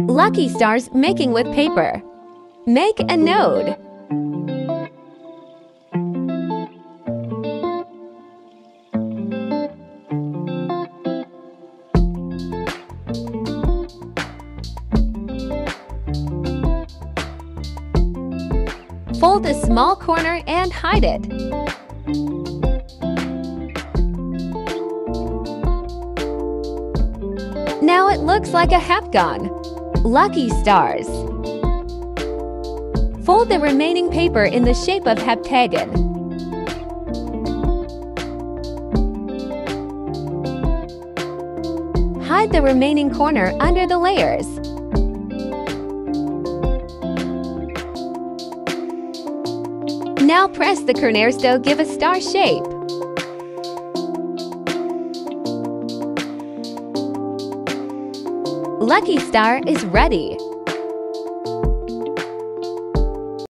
Lucky stars making with paper. Make a node. Fold a small corner and hide it. Now it looks like a heptagon. Lucky stars. Fold the remaining paper in the shape of heptagon. Hide the remaining corner under the layers. Now press the corners to give a star shape. Lucky star is ready.